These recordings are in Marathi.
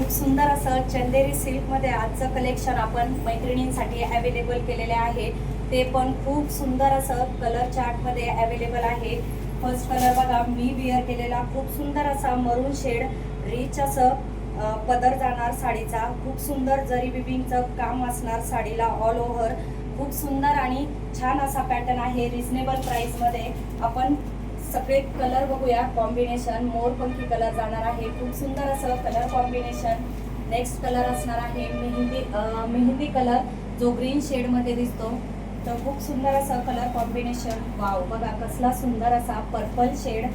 खूप सुंदर असं चंदेरी सिल्कमध्ये आजचं कलेक्शन आपण मैत्रिणींसाठी अवेलेबल केलेले आहे। ते पण खूप सुंदर असं कलर चार्टमध्ये अवेलेबल आहे। फर्स्ट कलर बघा, मी वेअर केलेला खूप सुंदर असा मरून शेड रिच असं पदर जाणार साडीचा। खूप सुंदर जरी विविंगचं काम असणार साडीला ऑल ओव्हर। खूप सुंदर आणि छान असा पॅटर्न आहे। रिजनेबल प्राइसमध्ये आपण सगळे कलर बघूया। कॉम्बिनेशन मोरपंखी कलर जाणार आहे, खूप सुंदर असं कलर कॉम्बिनेशन। नेक्स्ट कलर असणार आहे मेहंदी कलर, जो ग्रीन शेड मध्ये दिसतो। तर खूप सुंदर असं कलर कॉम्बिनेशन। वाव, बघा कसला सुंदर असा पर्पल शेड।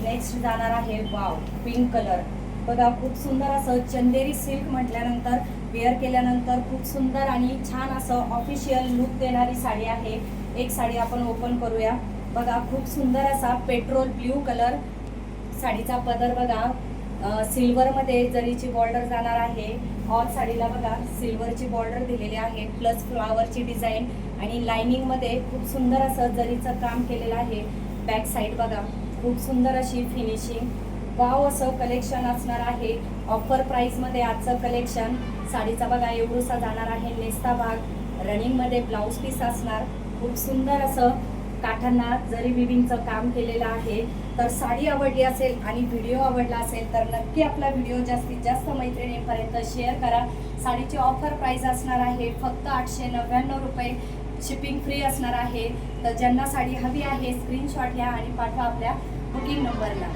नेक्स्ट जाणार आहे वाव पिंक कलर। बघा खूप सुंदर असं चंदेरी सिल्क म्हटल्यानंतर वेअर केल्यानंतर खूप सुंदर आणि छान असं ऑफिशियल लुक देणारी साडी आहे। एक साडी आपण ओपन करूया। बघा खूप सुंदर असा पेट्रोल ब्ल्यू कलर साडीचा पदर। बघा सिल्वरमध्ये जरीची बॉर्डर जाणार आहे। ऑल साडीला बघा सिल्वरची बॉर्डर दिलेली आहे, प्लस फ्लावरची डिझाईन आणि लाइनिंगमध्ये खूप सुंदर असं जरीचं काम केलेलं आहे। बॅक साईड बघा खूप सुंदर अशी फिनिशिंग। वाव असं कलेक्शन असणार आहे। ऑफर प्राइसमध्ये आजचं कलेक्शन। साडीचा बघा एवढूसा जाणार आहे नेस्ता भाग। रनिंगमध्ये ब्लाऊज पीस असणार। खूप सुंदर असं काठांना जरी विविंगचं काम केलेलं आहे। तर साडी आवडली असेल आणि व्हिडिओ आवडला असेल तर नक्की आपला व्हिडिओ जास्तीत जास्त मैत्रिणींपर्यंत शेअर करा। साडीची ऑफर प्राइस असणार आहे फक्त 899 रुपये। शिपिंग फ्री असणार आहे। तर ज्यांना साडी हवी आहे स्क्रीनशॉट घ्या आणि पाठवा आपल्या बुकिंग नंबरला।